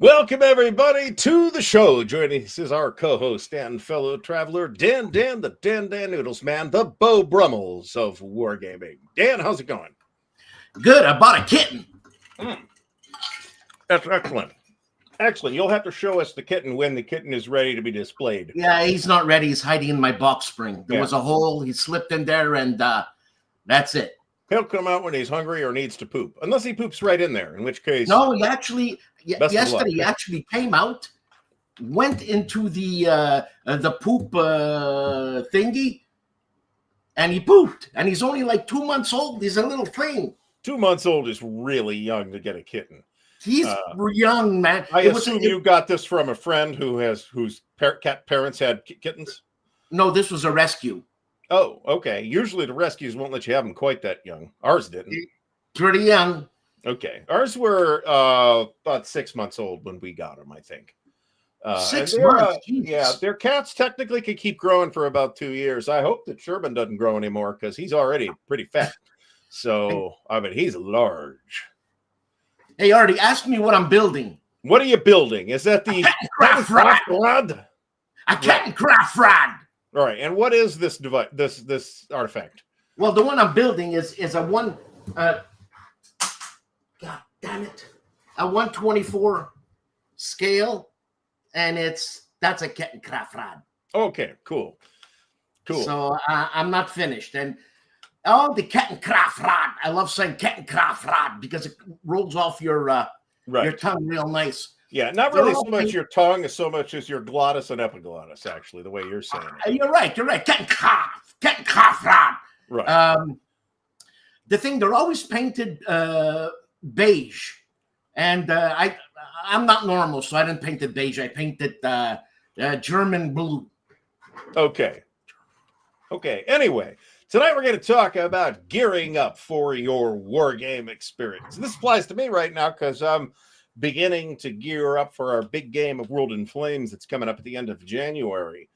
Welcome, everybody, to the show. Joining us is our co-host and fellow traveler, Dan the Dan Noodles Man, the Beau Brummels of Wargaming. Dan, how's it going? Good. I bought a kitten. That's excellent. Excellent. You'll have to show us the kitten when the kitten is ready to be displayed. Yeah, he's not ready. He's hiding in my box spring. There was a hole. He slipped in there, and that's it. He'll come out when he's hungry or needs to poop, unless he poops right in there, in which case... No, he actually, yesterday, he actually came out, went into the poop thingy, and he pooped. And he's only like 2 months old. He's a little thing. 2 months old is really young to get a kitten. He's young, man. I assume you got this from a friend whose cat parents had kittens? No, this was a rescue. Oh, okay. Usually the rescues won't let you have them quite that young. Ours didn't. Pretty young. Okay. Ours were about 6 months old when we got them, I think. 6 months? Yeah, their cats technically could keep growing for about 2 years. I hope that Sherman doesn't grow anymore because he's already pretty fat. So, I mean, he's large. Hey, Artie, ask me what I'm building. What are you building? Is that the craft rod? A cat and craft rod. All right, and what is this device? This artifact? Well, the one I'm building is a one. God damn it! A 124 scale, and that's a Kettenkraft rod. Okay, cool. So I'm not finished, and the Kettenkraft rod. I love saying Kettenkraft rod because it rolls off your tongue real nice. Yeah, not really so much your tongue as so much as your glottis and epiglottis, actually, the way you're saying it. You're right. Kettenkraft rod. Right. The thing, they're always painted beige. And I'm not normal, so I didn't paint it beige. I painted German blue. Okay. Anyway, tonight we're going to talk about gearing up for your wargame experience. And this applies to me right now because I'm beginning to gear up for our big game of World in Flames that's coming up at the end of January.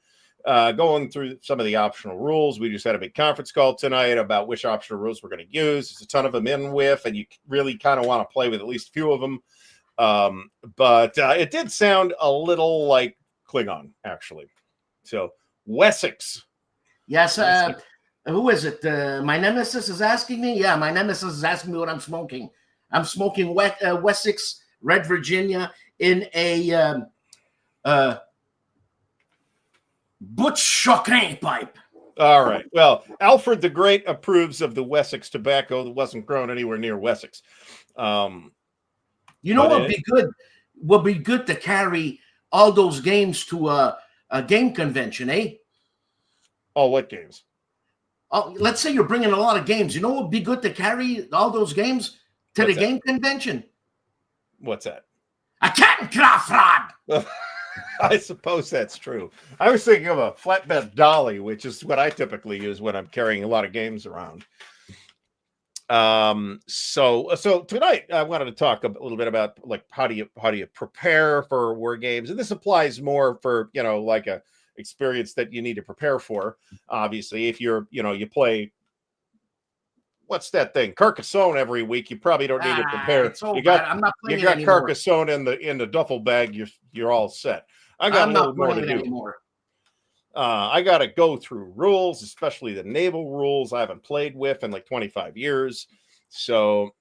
Going through some of the optional rules. We just had a big conference call tonight about which optional rules we're going to use. There's a ton of them in with, and you really kind of want to play with at least a few of them. But it did sound a little like Klingon, actually. So, Wessex. Yes, who is it? My nemesis is asking me? Yeah, my nemesis is asking me what I'm smoking. I'm smoking Wessex Red Virginia in a Butch Chocrin pipe. All right. Well, Alfred the Great approves of the Wessex tobacco that wasn't grown anywhere near Wessex. You know what would be good? Would be good to carry all those games to a game convention, eh? Oh, what games? Oh, let's say you're bringing a lot of games. You know what would be good to carry all those games to the game convention? What's that? A Kettenkraft rod. I suppose that's true. I was thinking of a flatbed dolly, which is what I typically use when I'm carrying a lot of games around. So tonight I wanted to talk a little bit about like how do you prepare for war games, and this applies more for like a experience that you need to prepare for. Obviously, if you play. What's that thing? Carcassonne every week. You probably don't need to prepare. You got Carcassonne in the duffel bag. You're all set. I got a little more to do. I got to go through rules, especially the naval rules I haven't played with in like 25 years. So,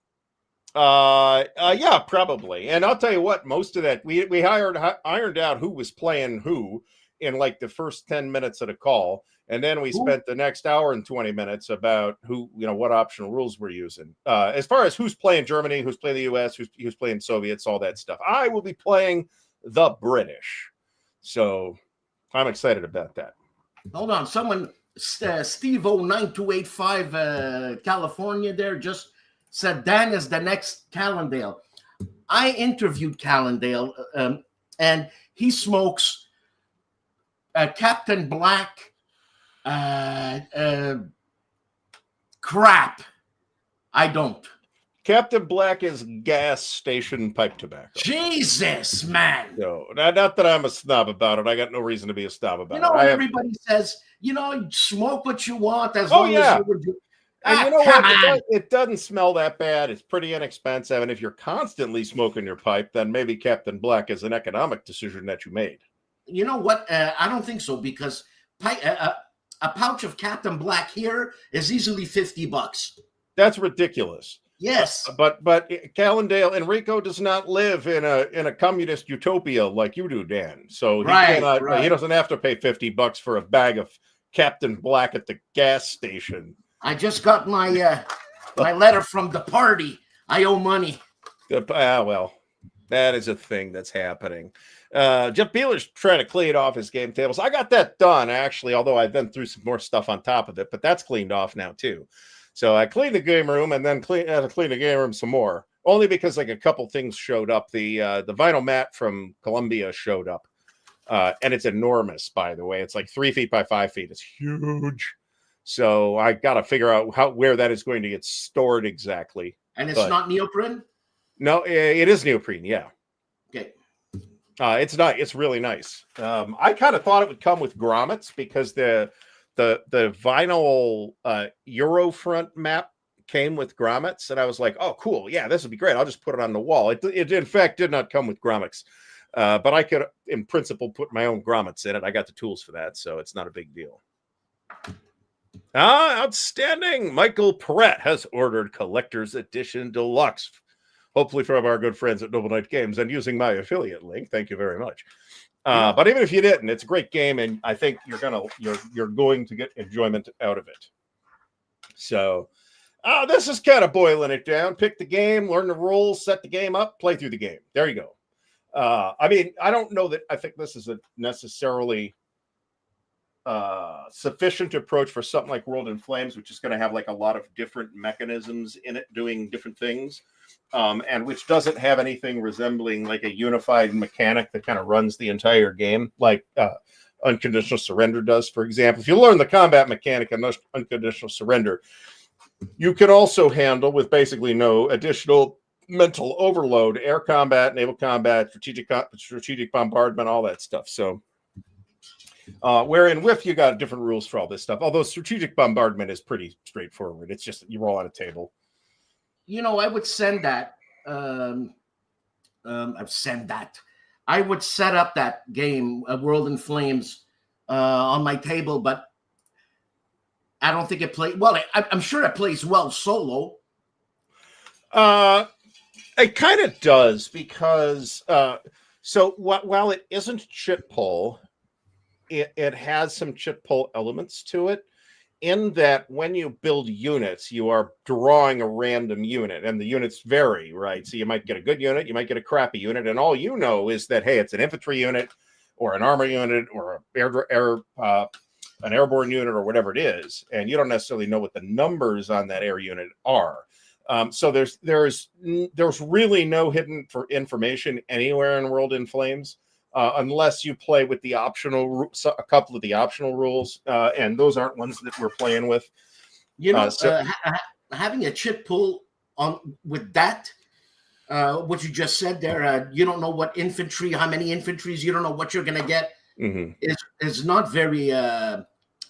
yeah, probably. And I'll tell you what, most of that we ironed out who was playing who in like the first 10 minutes of the call. And then we spent the next hour and 20 minutes about what optional rules we're using. As far as who's playing Germany, who's playing the US, who's playing Soviets, all that stuff. I will be playing the British. So I'm excited about that. Hold on. Someone, Steve-O9285, California there just said Dan is the next Callendale. I interviewed Callendale, and he smokes Captain Black crap. I don't. Captain Black is gas station pipe tobacco. Jesus, man. No, not that I'm a snob about it. I got no reason to be a snob about it. Everybody says, smoke what you want as long as you would do. And you know come what? on. It doesn't smell that bad. It's pretty inexpensive. And if you're constantly smoking your pipe, then maybe Captain Black is an economic decision that you made. You know what? I don't think so, because a pouch of Captain Black here is easily $50. That's ridiculous. Yes. But Callendale, Enrico does not live in a communist utopia like you do, Dan. So he cannot. He doesn't have to pay $50 for a bag of Captain Black at the gas station. I just got my my letter from the party. I owe money. Well, that is a thing that's happening. Jeff Beeler's trying to clean off his game tables. I got that done, actually, although I then threw some more stuff on top of it, but that's cleaned off now, too. So I cleaned the game room and then had to clean the game room some more, only because like a couple things showed up. The vinyl mat from Columbia showed up, and it's enormous, by the way. It's like 3 feet by 5 feet. It's huge. So I got to figure out where that is going to get stored exactly. And it's not neoprene? No, it is neoprene, yeah. Okay. It's not. It's really nice. I kind of thought it would come with grommets because the vinyl Eurofront map came with grommets, and I was like, oh, cool. Yeah, this would be great. I'll just put it on the wall. It in fact did not come with grommets, but I could, in principle, put my own grommets in it. I got the tools for that, so it's not a big deal. Outstanding. Michael Perret has ordered Collector's Edition Deluxe, hopefully from our good friends at Noble Knight Games, and using my affiliate link. Thank you very much. But even if you didn't, it's a great game, and I think you're going to get enjoyment out of it. So this is kind of boiling it down. Pick the game, learn the rules, set the game up, play through the game. There you go. I mean, I don't know that I think this is a necessarily sufficient approach for something like World in Flames, which is going to have like a lot of different mechanisms in it doing different things, and which doesn't have anything resembling like a unified mechanic that kind of runs the entire game, like Unconditional Surrender does, for example. If you learn the combat mechanic on Unconditional Surrender, you can also handle, with basically no additional mental overload, air combat, naval combat, strategic bombardment, all that stuff. So where in WIF you got different rules for all this stuff, although strategic bombardment is pretty straightforward. It's just you roll on a table. You know, I would send that. I would set up that game, World in Flames, on my table, but I don't think it plays well. I'm sure it plays well solo. It kind of does, because so while it isn't chit pull, it has some chit pull elements to it, in that when you build units, you are drawing a random unit, and the units vary, right? So you might get a good unit, you might get a crappy unit, and all you know is that, hey, it's an infantry unit or an armor unit or an airborne unit or whatever it is, and you don't necessarily know what the numbers on that air unit are. So there's really no hidden for information anywhere in World in Flames, unless you play with the optional, a couple of the optional rules, and those aren't ones that we're playing with. You know, having a chit pull on with that, what you just said there, you don't know what infantry, how many infantries, you don't know what you're going to get. Mm-hmm. Is not very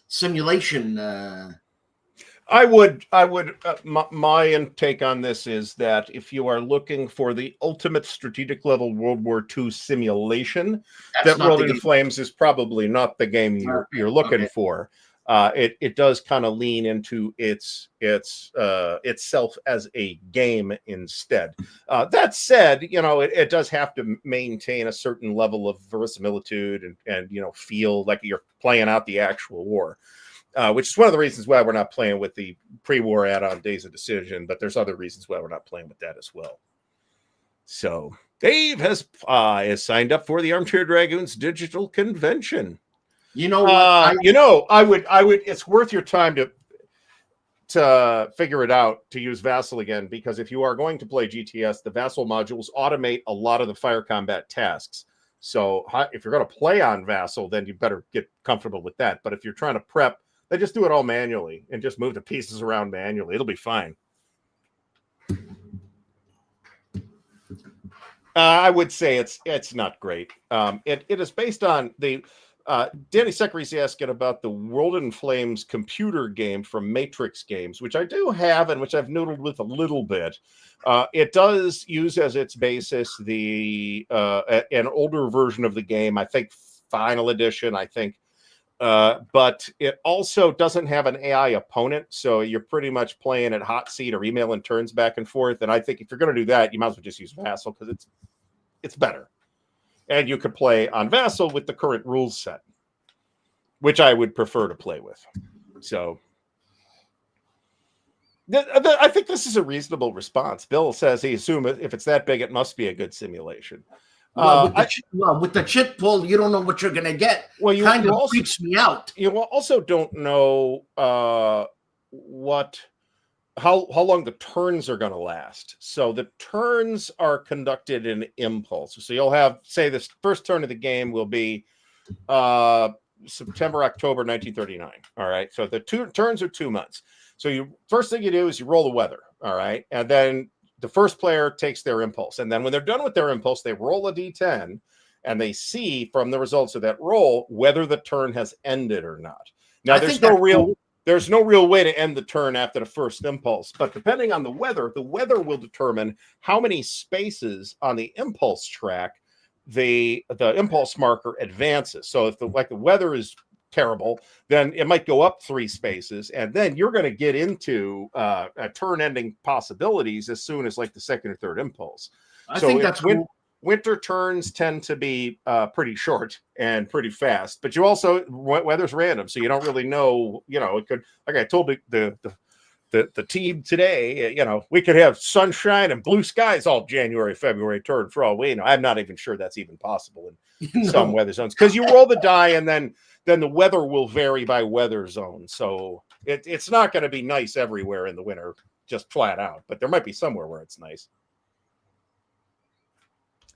simulation. My take on this is that if you are looking for the ultimate strategic level World War II simulation, that World in Flames is probably not the game you're looking for. It does kind of lean into itself as a game instead. That said, you know, it does have to maintain a certain level of verisimilitude and you know, feel like you're playing out the actual war. Which is one of the reasons why we're not playing with the pre-war add-on Days of Decision, but there's other reasons why we're not playing with that as well. So Dave has signed up for the Armchair Dragoons digital convention. You know, I would. It's worth your time to figure it out to use Vassal again, because if you are going to play GTS, the Vassal modules automate a lot of the fire combat tasks. So if you're going to play on Vassal, then you better get comfortable with that. But if you're trying to prep, they just do it all manually and just move the pieces around manually. It'll be fine. I would say it's not great. It is based on the Danny Secre's asking about the World in Flames computer game from Matrix Games, which I do have and which I've noodled with a little bit. It does use as its basis an older version of the game, I think Final Edition, but it also doesn't have an AI opponent, so you're pretty much playing at hot seat or emailing turns back and forth. And I think if you're going to do that, you might as well just use Vassal because it's better. And you could play on Vassal with the current rules set, which I would prefer to play with. So I think this is a reasonable response. Bill says he assumes if it's that big, it must be a good simulation. With the CHIT pull, you don't know what you're going to get. Well, you also freaks me out. You also don't know how long the turns are going to last. So the turns are conducted in impulse. So you'll have, say, this first turn of the game will be September, October 1939. All right. So the two turns are 2 months. So first thing you do is you roll the weather. All right. And then the first player takes their impulse. And then when they're done with their impulse, they roll a D10 and they see from the results of that roll whether the turn has ended or not. Now, there's no real way to end the turn after the first impulse, but depending on the weather will determine how many spaces on the impulse track the impulse marker advances. So if the weather is terrible, then it might go up 3 spaces, and then you're going to get into turn-ending possibilities as soon as like the second or third impulse. I think that's cool. Winter turns tend to be pretty short and pretty fast, but you also weather's random, so you don't really know. It could, like I told the team today, we could have sunshine and blue skies all January, February turn for all we know. I'm not even sure that's even possible in some weather zones because you roll the die and then the weather will vary by weather zone. So it's not going to be nice everywhere in the winter, just flat out. But there might be somewhere where it's nice.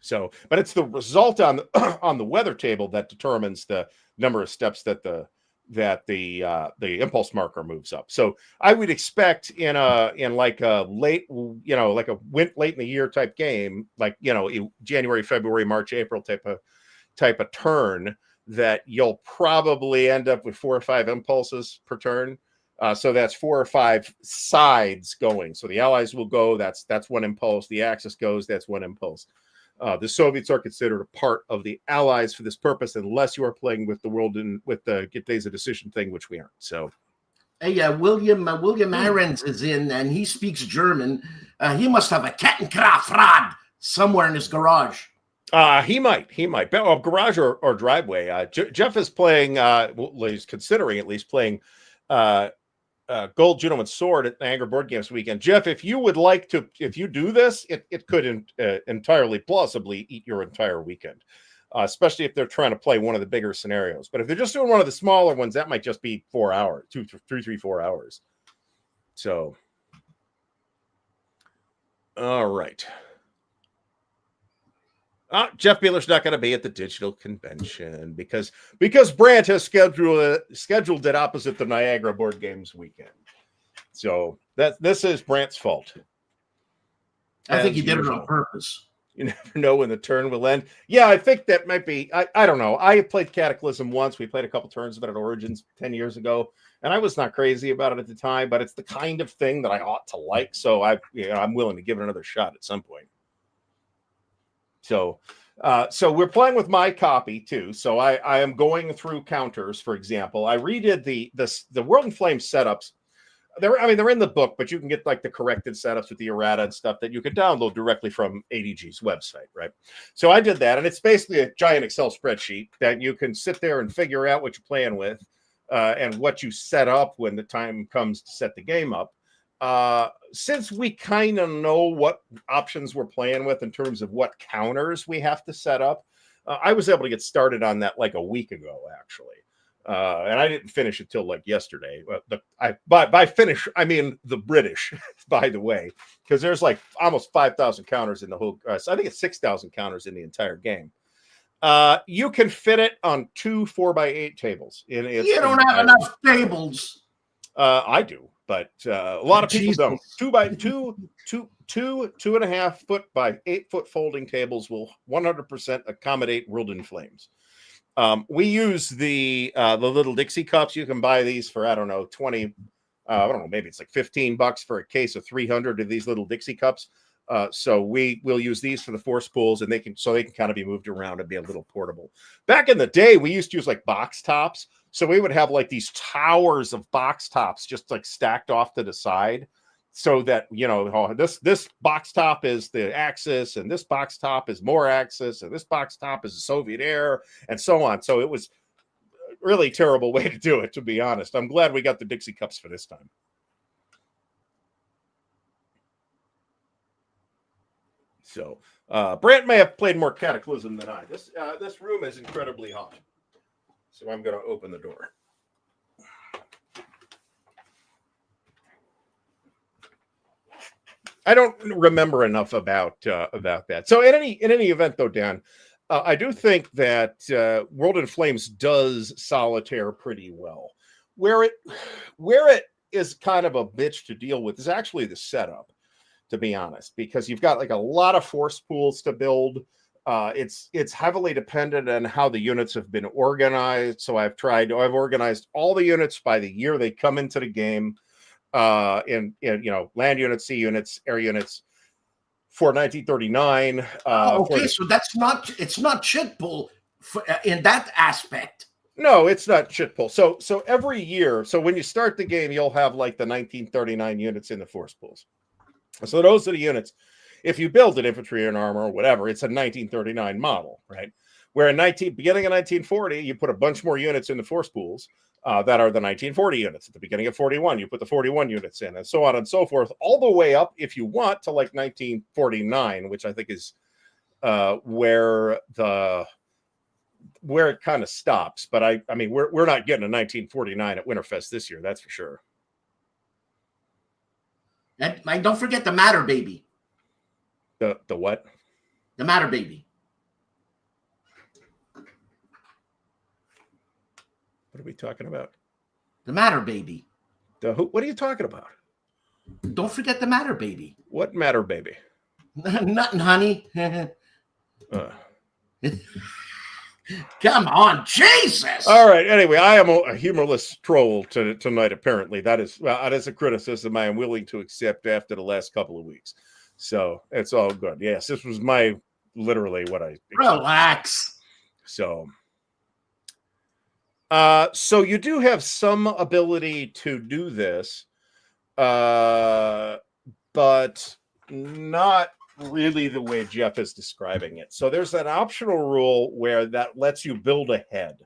So, but it's the result on the weather table that determines the number of steps that the impulse marker moves up. So I would expect in like a late in the year type game, like January, February, March, April type of turn, that you'll probably end up with 4 or 5 impulses per turn. So that's 4 or 5 sides going. So the Allies will go. That's one impulse. The Axis goes. That's one impulse. The Soviets are considered a part of the Allies for this purpose, unless you are playing with the Get Days of Decision thing, which we aren't. So, hey, William Ahrens is in, and he speaks German. He must have a Kettenkraftrad somewhere in his garage. He might. Garage or driveway. Jeff is playing. He's considering at least playing. Gold, Juno, and Sword at the Angry Board Games weekend. Jeff, if you would like to, if you do this, it could entirely plausibly eat your entire weekend, especially if they're trying to play one of the bigger scenarios. But if they're just doing one of the smaller ones, that might just be 4 hours, 4 hours. So, all right. Jeff Beeler's not going to be at the digital convention because Brandt has scheduled it opposite the Niagara Board Games weekend. So this is Brandt's fault. I think he did it on purpose. You never know when the turn will end. Yeah, I think that might be. I don't know. I played Cataclysm once. We played a couple turns of it at Origins 10 years ago, and I was not crazy about it at the time. But it's the kind of thing that I ought to like. So I'm willing to give it another shot at some point. So we're playing with my copy too. So I am going through counters, for example. I redid the World in Flames setups. They're in the book, but you can get like the corrected setups with the errata and stuff that you could download directly from ADG's website, right? So I did that, and it's basically a giant Excel spreadsheet that you can sit there and figure out what you're playing with and what you set up when the time comes to set the game up. Since we kind of know what options we're playing with in terms of what counters we have to set up, I was able to get started on that like a week ago, actually. And I didn't finish it till like yesterday. By finish, I mean the British, by the way, because there's like almost 5,000 counters in the whole. So I think it's 6,000 counters in the entire game. You can fit it on 2 4x8 tables. You don't have enough tables. I do. But a lot of people don't. 2.5 foot by 8 foot folding tables will 100% accommodate World in Flames. We use the little Dixie cups. You can buy these for, I don't know, 20, I don't know, maybe it's like $15 for a case of 300 of these little Dixie cups. So we'll use these for the force pools, and they can kind of be moved around and be a little portable. Back in the day, we used to use like box tops. So we would have like these towers of box tops just like stacked off to the side, so that, you know, this box top is the Axis, and this box top is more Axis, and this box top is the Soviet air, and so on. So it was a really terrible way to do it, to be honest. I'm glad we got the Dixie cups for this time. So Brant may have played more Cataclysm than I. This room is incredibly hot, so I'm going to open the door. I don't remember enough about that. So in any event, though, Dan, I do think that World in Flames does solitaire pretty well. Where it is kind of a bitch to deal with is actually the setup, to be honest, because you've got like a lot of force pools to build. It's heavily dependent on how the units have been organized. So I've organized all the units by the year they come into the game. In you know, land units, sea units, air units for 1939. Okay, so it's not CHIT pull in that aspect. No, it's not CHIT pull. So every year, so when you start the game, you'll have like the 1939 units in the force pools. So those are the units. If you build an infantry and armor or whatever, it's a 1939 model, right? Where beginning of 1940, you put a bunch more units in the force pools. That are the 1940 units. At the beginning of 41, you put the 41 units in, and so on and so forth, all the way up, if you want, to like 1949, which I think is where it kind of stops. But I mean, we're not getting a 1949 at Winterfest this year, that's for sure. And don't forget the Matter Baby. The what? The Matter Baby. What are we talking about? The Matter Baby. What are you talking about? Don't forget the Matter Baby. What Matter Baby? Nothing, honey. Come on, Jesus! All right. Anyway, I am a humorless troll tonight. Apparently, that is a criticism I am willing to accept after the last couple of weeks. So it's all good. Yes, this was literally what I relax. So you do have some ability to do this, but not really the way Jeff is describing it. So there's an optional rule where that lets you build ahead.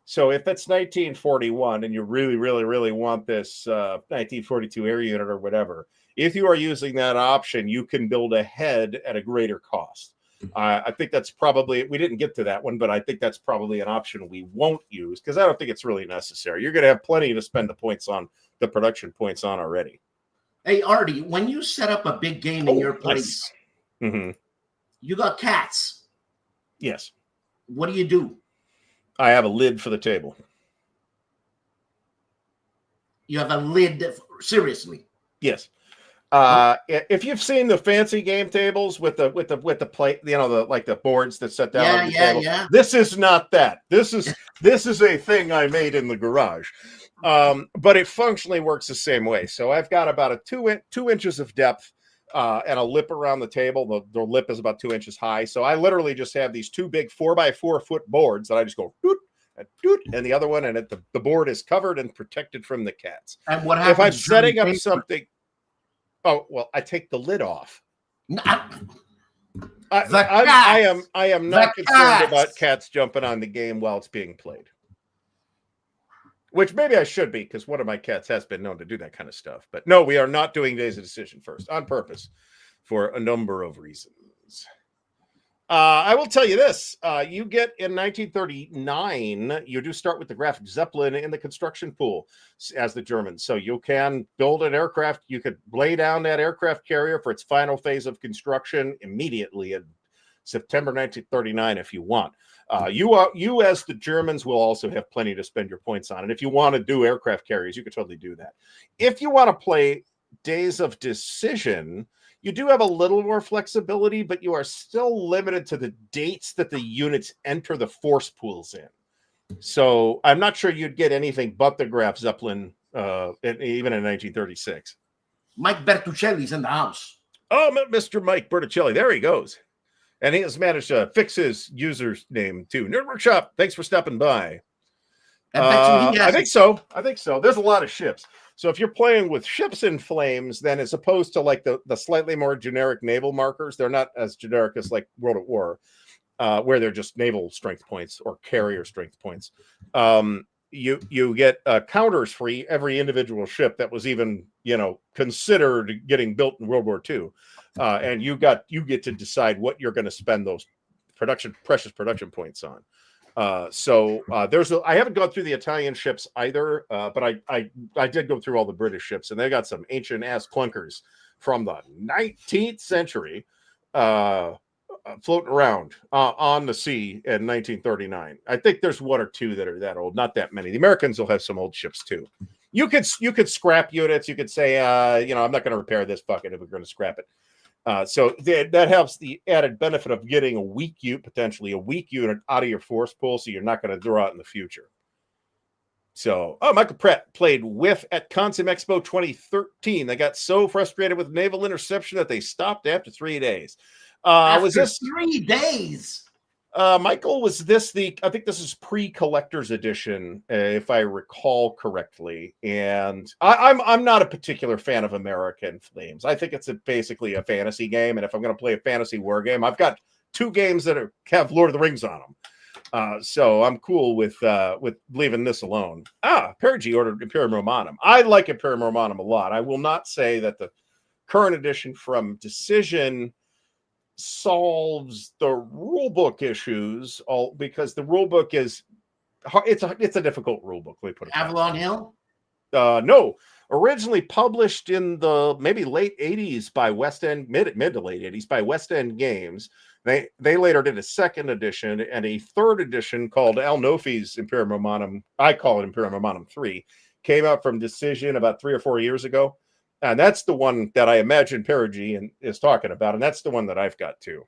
So if it's 1941 and you really, really, really want this 1942 air unit or whatever, if you are using that option, you can build ahead at a greater cost. I think that's probably, we didn't get to that one, but I think that's probably an option we won't use because I don't think it's really necessary. You're going to have plenty to spend the production points on already. Hey, Artie, when you set up a big game in your place, you got cats. Yes. What do? I have a lid for the table. You have a lid? Seriously? Yes. If you've seen the fancy game tables with the plate, you know, the boards that set down on the table. Yeah. This is not that. This is a thing I made in the garage. But it functionally works the same way. So I've got about a 2 inches of depth and a lip around the table. The lip is about 2 inches high. So I literally just have these two big 4x4 foot boards that I just go doot and doot, and the other one, and the board is covered and protected from the cats. And what happens if I'm setting up something? Oh, well, I take the lid off. I am not concerned about cats jumping on the game while it's being played. Which maybe I should be, because one of my cats has been known to do that kind of stuff. But no, we are not doing Days of Decision first, on purpose, for a number of reasons. I will tell you this. You get in 1939, you do start with the Graf Zeppelin in the construction pool as the Germans. So you can build an aircraft. You could lay down that aircraft carrier for its final phase of construction immediately in September 1939 if you want. You as the Germans will also have plenty to spend your points on. And if you want to do aircraft carriers, you could totally do that. If you want to play Days of Decision, you do have a little more flexibility, but you are still limited to the dates that the units enter the force pools in. So I'm not sure you'd get anything but the Graf Zeppelin, even in 1936. Mike Bertuccelli's in the house. Oh, Mr. Mike Bertuccelli, there he goes. And he has managed to fix his user's name too. Nerd Workshop, thanks for stopping by. I think so. There's a lot of ships. So if you're playing with ships in flames, then as opposed to like the slightly more generic naval markers, they're not as generic as like World at War, where they're just naval strength points or carrier strength points. You get counters for every individual ship that was even considered getting built in World War II, and you get to decide what you're going to spend those precious production points on. I haven't gone through the Italian ships either, but I did go through all the British ships, and they got some ancient ass clunkers from the 19th century floating around on the sea in 1939. I think there's one or two that are that old, not that many. The Americans will have some old ships too. You could scrap units. You could say, I'm not going to repair this bucket if we're going to scrap it. So that helps the added benefit of getting potentially a weak unit out of your force pool, so you're not going to draw it in the future. So, Michael Pratt played Whiff at Consim Expo 2013. They got so frustrated with naval interception that they stopped after 3 days. Was this 3 days? Michael, was this I think this is pre-collector's edition, if I recall correctly. And I'm not a particular fan of American Flames. I think it's basically a fantasy game. And if I'm going to play a fantasy war game, I've got 2 games that have Lord of the Rings on them. So I'm cool with leaving this alone. Perigi ordered Imperium Romanum. I like Imperium Romanum a lot. I will not say that the current edition from Decision solves the rulebook issues, because the rulebook is it's a difficult rulebook. Let me put it. Avalon Hill? No, originally published in the maybe late 80s by West End, mid to late 80s by West End Games. They later did a 2nd edition and a 3rd edition called Al Nofi's Imperium Romanum. I call it Imperium Romanum 3. Came out from Decision about 3 or 4 years ago. And that's the one that I imagine Perigi is talking about, and that's the one that I've got too.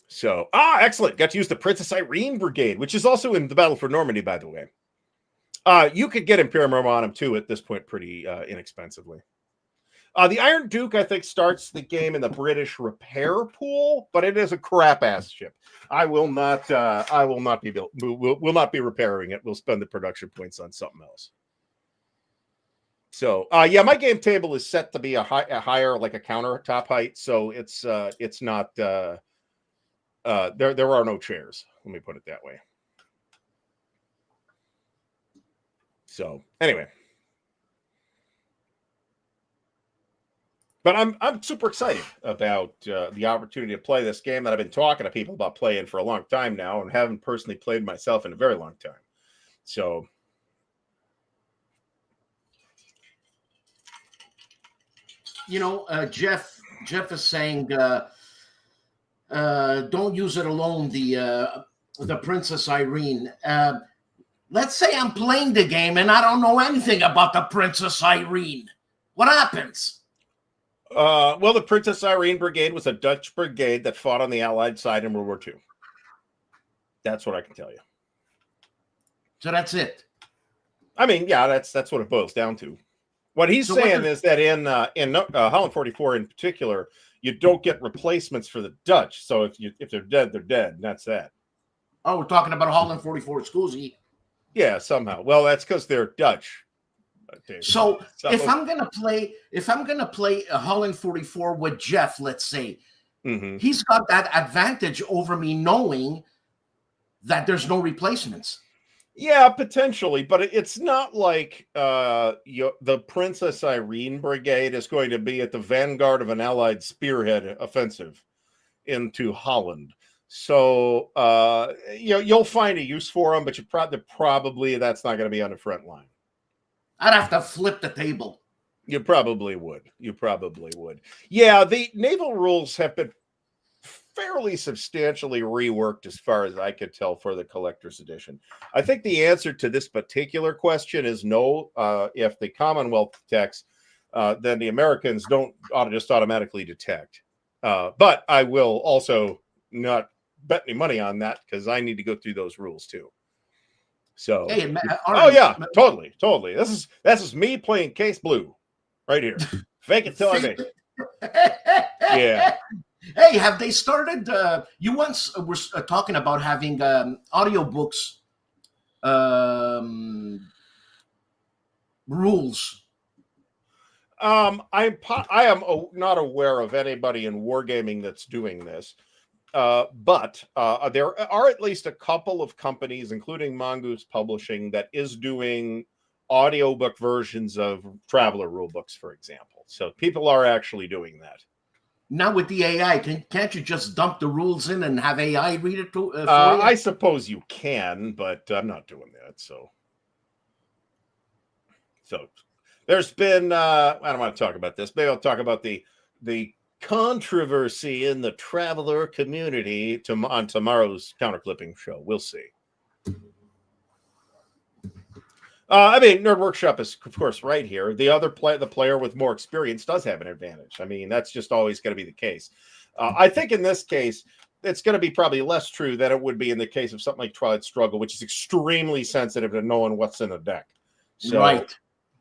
So, excellent. Got to use the Princess Irene Brigade, which is also in the Battle for Normandy, by the way. You could get Imperium Romanum 2 at this point pretty inexpensively. The Iron Duke, I think, starts the game in the British repair pool, but it is a crap-ass ship. I will not be repairing it. We'll spend the production points on something else. So, my game table is set to be a higher, like a countertop height. So it's not. There are no chairs. Let me put it that way. So anyway. But I'm super excited about the opportunity to play this game that I've been talking to people about playing for a long time now, and haven't personally played myself in a very long time. So, Jeff is saying, don't use it alone. The Princess Irene. Let's say I'm playing the game and I don't know anything about the Princess Irene. What happens? Well, the Princess Irene Brigade was a Dutch brigade that fought on the Allied side in World War II. That's what I can tell you. So that's it. I mean, yeah, that's what it boils down to. What he's saying is that in Holland 44 in particular, you don't get replacements for the Dutch. So if they're dead, they're dead, and that's that. Oh, we're talking about Holland 44 Scusi. Yeah, somehow. Well, that's because they're Dutch. So if I'm gonna play a Holland 44 with Jeff, let's say, he's got that advantage over me knowing that there's no replacements. Yeah, potentially, but it's not like the Princess Irene Brigade is going to be at the vanguard of an Allied spearhead offensive into Holland. So you'll find a use for them, but probably that's not going to be on the front line. I'd have to flip the table. You probably would. Yeah, the naval rules have been fairly substantially reworked as far as I could tell for the collector's edition. I think the answer to this particular question is no. If the Commonwealth detects, then the Americans don't just automatically detect. But I will also not bet any money on that because I need to go through those rules too. So, hey, oh yeah, totally. This is me playing Case Blue right here. Fake it till I make it. Yeah. Hey, have they started? You once were talking about having audiobooks rules. I am not aware of anybody in wargaming that's doing this. But there are at least a couple of companies, including Mongoose Publishing, that is doing audiobook versions of Traveler rulebooks, for example. So people are actually doing that. Now with the AI, can't you just dump the rules in and have AI read it for you? I suppose you can, but I'm not doing that. So there's been, I don't want to talk about this. Maybe I'll talk about the controversy in the Traveler community on tomorrow's counterclipping show. We'll see. I mean, Nerd Workshop is, of course, right here. The other the player with more experience does have an advantage. I mean, that's just always going to be the case. I think in this case, it's going to be probably less true than it would be in the case of something like Twilight Struggle, which is extremely sensitive to knowing what's in the deck. So, right.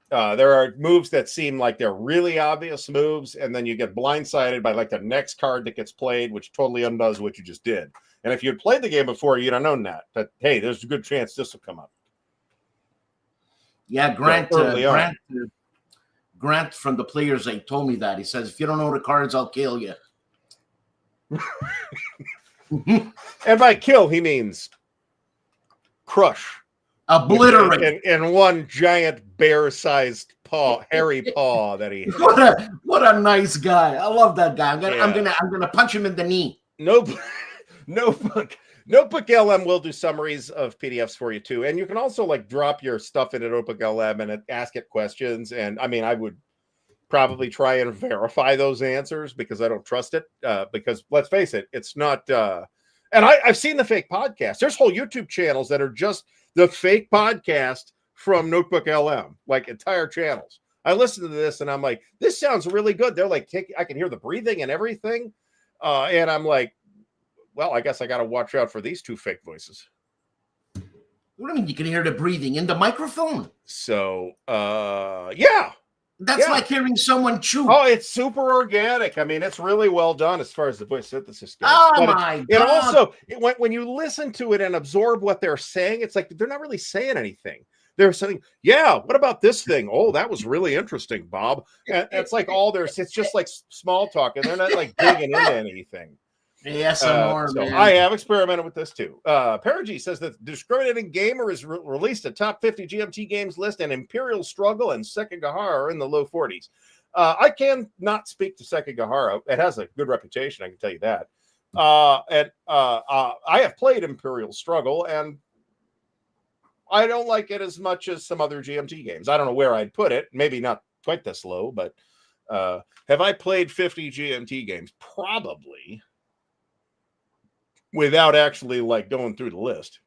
There are moves that seem like they're really obvious moves, and then you get blindsided by like the next card that gets played, which totally undoes what you just did. And if you had played the game before, you'd have known that hey, there's a good chance this will come up. Yeah, Grant from the Players Aid told me that. He says, if you don't know the cards, I'll kill you. And by kill, he means crush. Obliterate. In one giant bear-sized paw, hairy paw that he has. What a nice guy. I love that guy. I'm gonna punch him in the knee. Notebook LM will do summaries of PDFs for you too, and you can also like drop your stuff into Notebook LM and ask it questions. And I mean, I would probably try and verify those answers because I don't trust it. Because let's face it, it's not. And I've seen the fake podcast. There's whole YouTube channels that are just the fake podcast from Notebook LM, like entire channels. I listened to this and I'm like, this sounds really good. They're like, I can hear the breathing and everything, and I'm like, well, I guess I got to watch out for these two fake voices. What do you mean you can hear the breathing in the microphone? So, yeah. That's like hearing someone chew. Oh, it's super organic. I mean, it's really well done as far as the voice synthesis goes. Oh, my God. And also, when you listen to it and absorb what they're saying, it's like they're not really saying anything. They're saying, yeah, what about this thing? Oh, that was really interesting, Bob. And it's like it's just like small talk, and they're not like digging into anything. Yes, so I have experimented with this too. Perigi says that Discriminating Gamer has released a top 50 GMT games list, and Imperial Struggle and Sekigahara are in the low 40s. I can not speak to Sekigahara. It has a good reputation, I can tell you that. I have played Imperial Struggle, and I don't like it as much as some other GMT games. I don't know where I'd put it. Maybe not quite this low, but have I played 50 GMT games? Probably. Without actually like going through the list.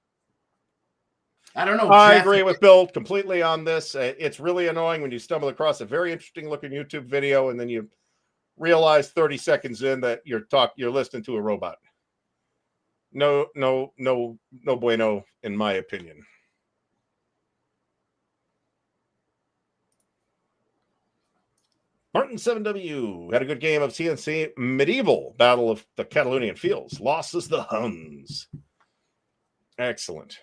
I don't know. I agree with Bill completely on this. It's really annoying when you stumble across a very interesting looking YouTube video and then you realize 30 seconds in that you're listening to a robot. No bueno, in my opinion. Martin 7W had a good game of CNC Medieval Battle of the Catalonian Fields. Losses the Huns. Excellent.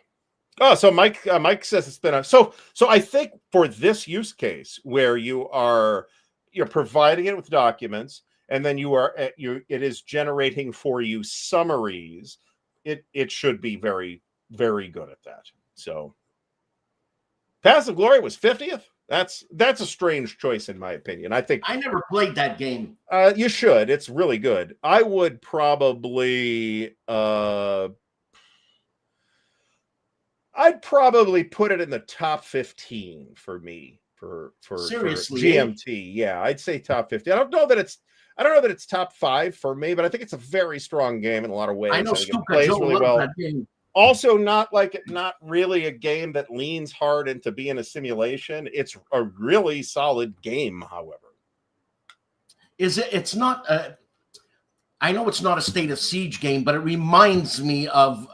Oh, so Mike says it's been so I think for this use case where you're providing it with documents and then it is generating for you summaries, it should be very, very good at that. So Paths of Glory was 50th. That's a strange choice in my opinion. I think I never played that game. You should. It's really good. I would probably I'd probably put it in the top 15 for me for GMT. Yeah, I'd say top 50. I don't know that it's top 5 for me, but I think it's a very strong game in a lot of ways. I know it plays really well. That game. Also, not really a game that leans hard into being a simulation. It's a really solid game, however. It's not I know it's not a State of Siege game, but it reminds me of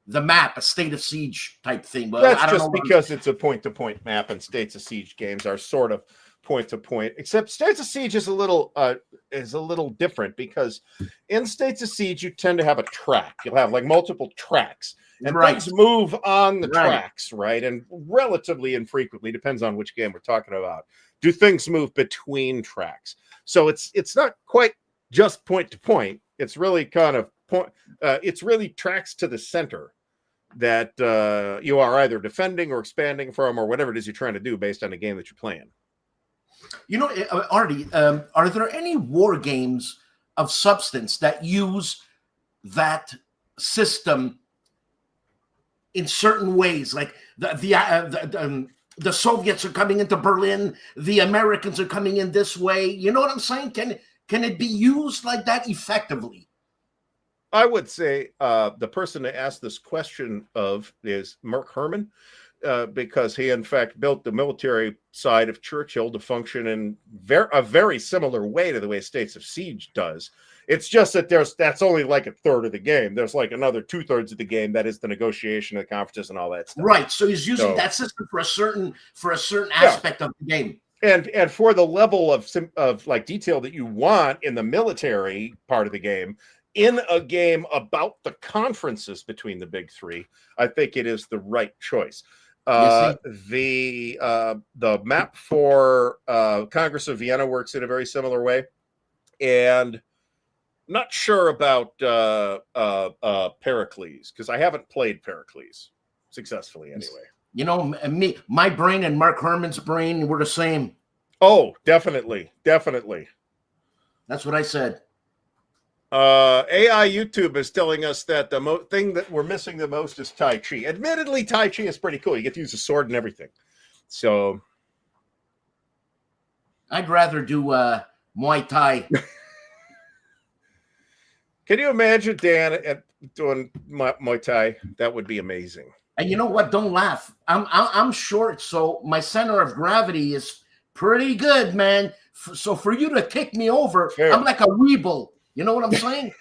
the map, a State of Siege type thing. But That's I don't just know because it's a point-to-point map, and States of Siege games are sort of point-to-point. Except States of Siege is a little different, because in States of Siege you tend to have a track. You'll have like multiple tracks, and things move on the tracks, right? And relatively infrequently, depends on which game we're talking about, do things move between tracks. So it's not quite just point-to-point. It's really kind of it's really tracks to the center that you are either defending or expanding from, or whatever it is you're trying to do based on the game that you're playing. You know, Artie, are there any war games of substance that use that system in certain ways? Like the Soviets are coming into Berlin, the Americans are coming in this way. You know what I'm saying? Can it be used like that effectively? I would say the person to ask this question of is Mark Herman, because he, in fact, built the military side of Churchill to function in a very similar way to the way States of Siege does. It's just that that's only like a third of the game. There's like another 2/3 of the game that is the negotiation, the conferences, and all that stuff. Right. So he's using that system for a certain aspect of the game. And for the level of like detail that you want in the military part of the game, in a game about the conferences between the big three, I think it is the right choice. The map for Congress of Vienna works in a very similar way, and not sure about Pericles, because I haven't played Pericles successfully anyway. You know, my brain and Mark Herman's brain were the same. Oh, definitely. That's what I said. AI YouTube is telling us that the thing that we're missing the most is Tai Chi. Admittedly, Tai Chi is pretty cool. You get to use a sword and everything. So I'd rather do Muay Thai. Can you imagine Dan doing Muay Thai? That would be amazing. And you know what? Don't laugh. I'm short, so my center of gravity is pretty good, man. So for you to kick me over, fair. I'm like a weeble. You know what I'm saying?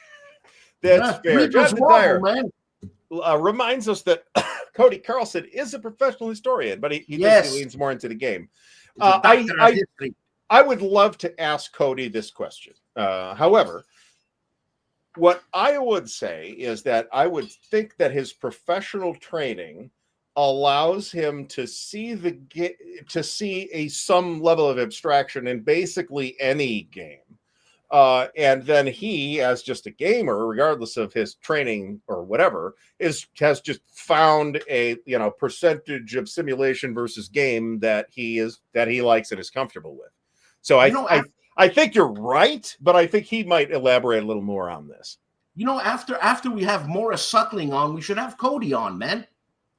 That's fair. Jonathan Dyer, man. Reminds us that Cody Carlson is a professional historian, but he thinks he leans more into the game. I would love to ask Cody this question. However, what I would say is that I would think that his professional training allows him to see some level of abstraction in basically any game. And then he, as just a gamer, regardless of his training or whatever, has just found a percentage of simulation versus game that he likes and is comfortable with. So I think you're right, but I think he might elaborate a little more on this. You know, after we have Morris Suckling on, we should have Cody on, man.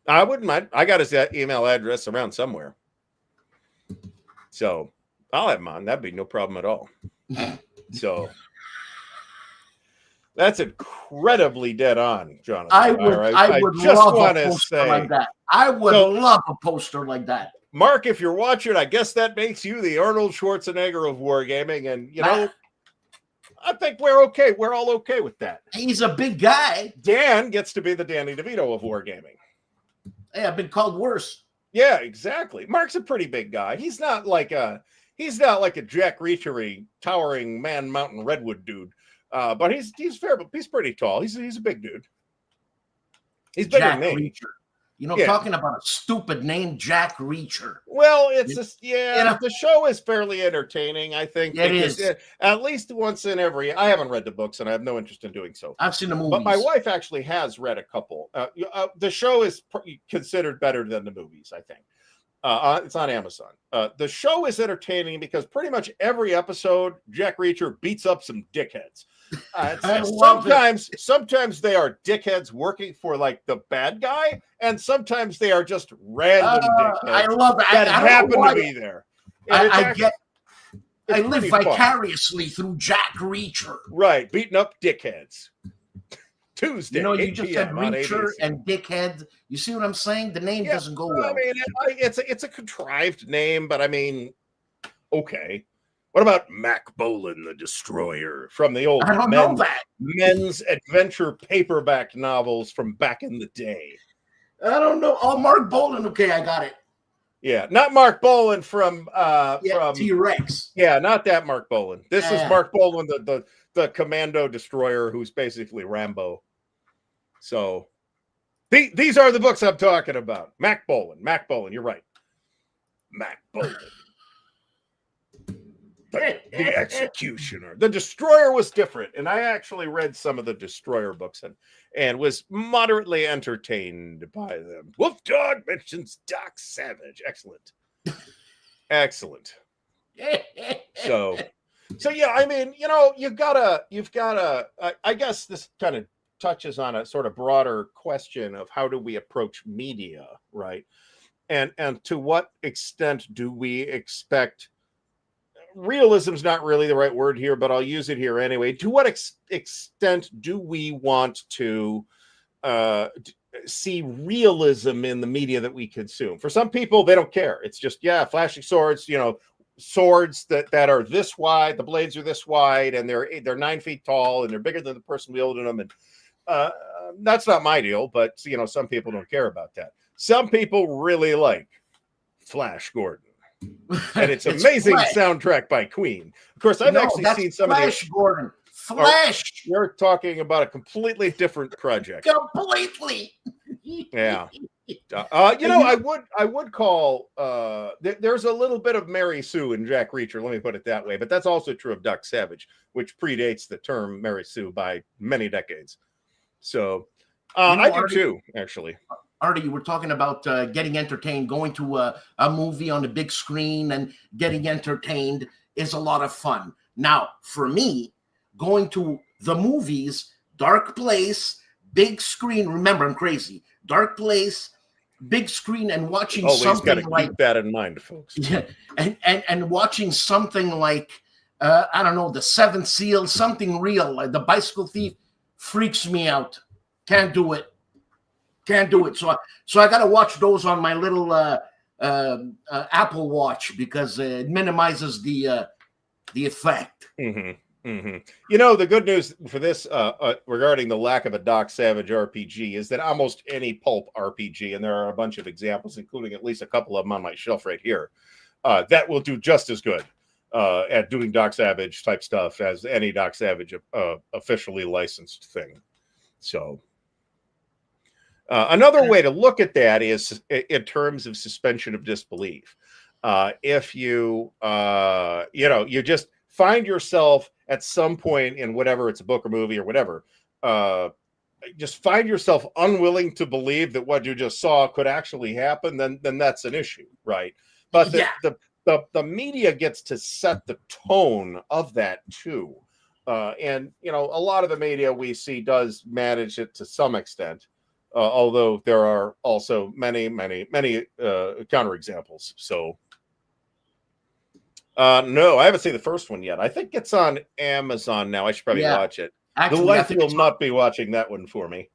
I wouldn't mind. I got his email address around somewhere, so I'll have him on. That'd be no problem at all. So that's incredibly dead on, Jonathan. I would love a poster like that. I would love a poster like that. Mark, if you're watching, I guess that makes you the Arnold Schwarzenegger of wargaming, and I think we're okay. We're all okay with that. He's a big guy. Dan gets to be the Danny DeVito of wargaming. Hey, I've been called worse. Yeah, exactly. Mark's a pretty big guy. He's not like a Jack Reachery towering man mountain redwood dude. But he's fair, but he's pretty tall. He's a big dude. He's bigger than me. You know, talking about a stupid name, Jack Reacher. Well, it's just, the show is fairly entertaining, I think. It is. At least once in every, I haven't read the books and I have no interest in doing so. I've seen the movies. But my wife actually has read a couple. The show is considered better than the movies, I think. It's on Amazon. The show is entertaining because pretty much every episode, Jack Reacher beats up some dickheads. Sometimes they are dickheads working for like the bad guy, and sometimes they are just random dickheads. I love that. That happen to be there. I live vicariously through Jack Reacher. Right, beating up dickheads. Tuesday. You know, you just said Reacher and dickhead. You see what I'm saying? The name doesn't go well. I mean, it's a contrived name, but I mean, okay. What about Mac Bolan the Destroyer from the old I don't know that. men's adventure paperback novels from back in the day? I don't know. Oh, Mark Bolan. Okay, I got it. Yeah, not Mark Bolan from T-Rex. Yeah, not that Mark Bolan. This is Mark Bolan, the Commando Destroyer, who's basically Rambo. So these are the books I'm talking about. Mac Bolan, you're right. Mac Bolan. The Executioner. The Destroyer was different, and I actually read some of the Destroyer books and was moderately entertained by them. Wolf Dog mentions Doc Savage. Excellent. So yeah, I mean, you've gotta. I guess this kind of touches on a sort of broader question of how do we approach media, right? And to what extent do we expect? Realism is not really the right word here, but I'll use it here anyway. To what extent do we want to see realism in the media that we consume? For some people, they don't care. It's just, flashing swords, swords that are this wide, the blades are this wide, and they're 9 feet tall, and they're bigger than the person wielding them. And that's not my deal, but some people don't care about that. Some people really like Flash Gordon. And it's amazing soundtrack by Queen. Of course, I've actually seen some Flash of these. Gordon. Flash. You're talking about a completely different project. Completely. Yeah. I would call there's a little bit of Mary Sue in Jack Reacher, let me put it that way, but that's also true of Doc Savage, which predates the term Mary Sue by many decades. So I do too, actually. Artie, you were talking about getting entertained, going to a movie on the big screen and getting entertained is a lot of fun. Now, for me, going to the movies, dark place, big screen. Remember, I'm crazy. Dark place, big screen, and watching something like keep that in mind, folks. Yeah, and watching something like I don't know, The Seventh Seal, something real, like The Bicycle Thief, freaks me out. Can't do it. So I got to watch those on my little Apple Watch because it minimizes the effect. Mm-hmm. Mm-hmm. The good news for this regarding the lack of a Doc Savage RPG is that almost any pulp RPG, and there are a bunch of examples, including at least a couple of them on my shelf right here, that will do just as good at doing Doc Savage type stuff as any Doc Savage officially licensed thing. So another way to look at that is in terms of suspension of disbelief. If you just find yourself at some point in whatever, it's a book or movie or whatever, just find yourself unwilling to believe that what you just saw could actually happen, then that's an issue, right? But the media gets to set the tone of that too. And a lot of the media we see does manage it to some extent. Although there are also many counterexamples. So, no, I haven't seen the first one yet. I think it's on Amazon now. I should probably watch it. Actually, the wife will not be watching that one for me.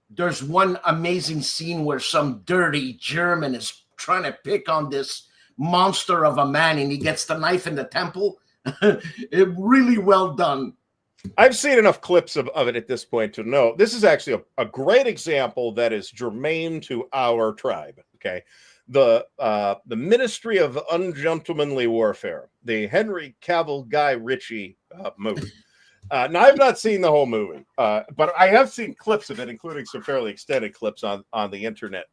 There's one amazing scene where some dirty German is trying to pick on this monster of a man, and he gets the knife in the temple. It really well done. I've seen enough clips of it at this point to know this is actually a great example that is germane to our tribe. Okay, the Ministry of Ungentlemanly Warfare, the Henry Cavill Guy Ritchie movie. Now I've not seen the whole movie, but I have seen clips of it, including some fairly extended clips on the internet,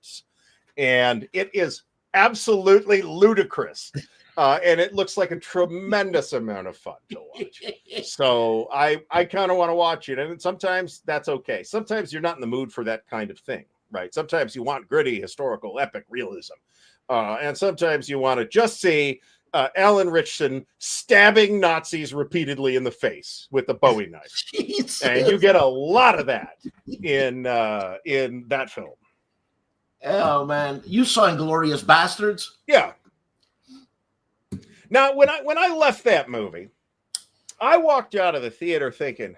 and it is absolutely ludicrous. And it looks like a tremendous amount of fun to watch. So I kind of want to watch it. And sometimes that's okay. Sometimes you're not in the mood for that kind of thing, right? Sometimes you want gritty, historical, epic realism. And sometimes you want to just see Alan Ritchson stabbing Nazis repeatedly in the face with a Bowie knife. Jesus. And you get a lot of that in that film. Oh, man. You saw Inglourious Bastards? Yeah. Now, when I left that movie, I walked out of the theater thinking,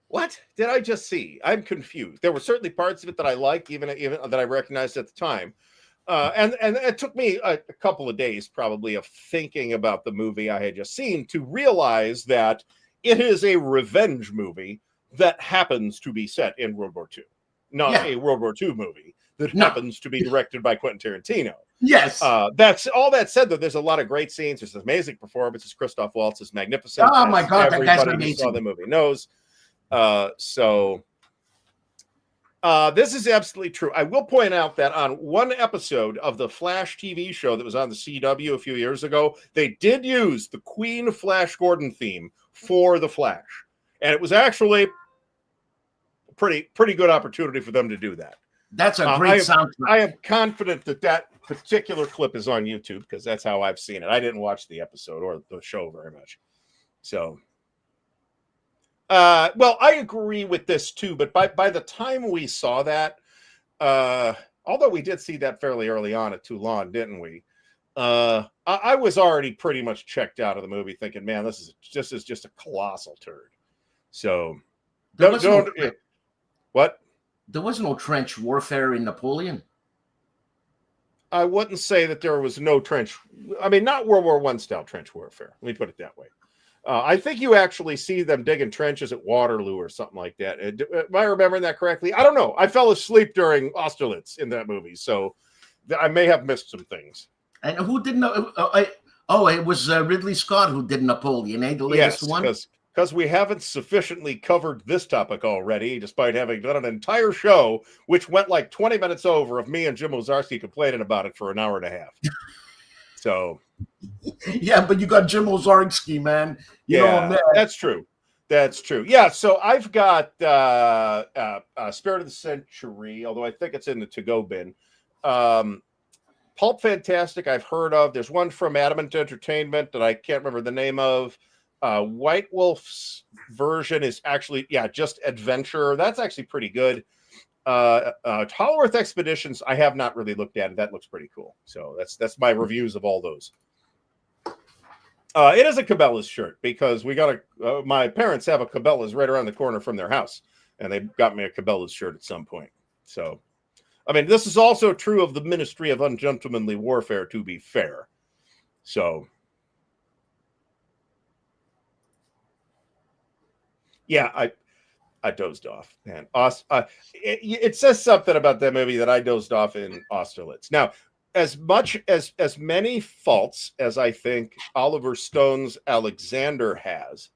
what did I just see? I'm confused. There were certainly parts of it that I liked, even that I recognized at the time. And it took me a couple of days probably of thinking about the movie I had just seen to realize that it is a revenge movie that happens to be set in World War II, not a World War II movie that happens to be directed by Quentin Tarantino. Yes. That's all that said, though. There's a lot of great scenes. There's amazing performances. Christoph Waltz is magnificent. Oh my God, that guy's amazing. Who saw the movie knows. This is absolutely true. I will point out that on one episode of the Flash TV show that was on the CW a few years ago, they did use the Queen Flash Gordon theme for the Flash, and it was actually a pretty good opportunity for them to do that. That's a great soundtrack. I am confident that particular clip is on YouTube because that's how I've seen it. I didn't watch the episode or the show very much, so. Well, I agree with this too, but by the time we saw that, although we did see that fairly early on at Toulon, didn't we? I was already pretty much checked out of the movie, thinking, "Man, this is just a colossal turd." So, what? There was no trench warfare in Napoleon. I wouldn't say that there was no trench. I mean, not World War I style trench warfare. Let me put it that way. I think you actually see them digging trenches at Waterloo or something like that. Am I remembering that correctly? I don't know. I fell asleep during Austerlitz in that movie, so I may have missed some things. And who didn't know? It was Ridley Scott who did Napoleon, the latest one? Because we haven't sufficiently covered this topic already, despite having done an entire show, which went like 20 minutes over of me and Jim Ozarski complaining about it for an hour and a half. So... Yeah, but you got Jim Ozarski, man. You know, man. That's true. That's true. Yeah, so I've got Spirit of the Century, although I think it's in the to-go bin. Pulp Fantastic I've heard of. There's one from Adamant Entertainment that I can't remember the name of. White Wolf's version is actually, just adventure. That's actually pretty good. Hollow Earth Expeditions, I have not really looked at it. That looks pretty cool. So that's my reviews of all those. It is a Cabela's shirt because we got my parents have a Cabela's right around the corner from their house, and they got me a Cabela's shirt at some point. So, I mean, this is also true of the Ministry of Ungentlemanly Warfare, to be fair. So, yeah, I dozed off, man. It says something about that movie that I dozed off in Austerlitz. Now, as many faults as I think Oliver Stone's Alexander has,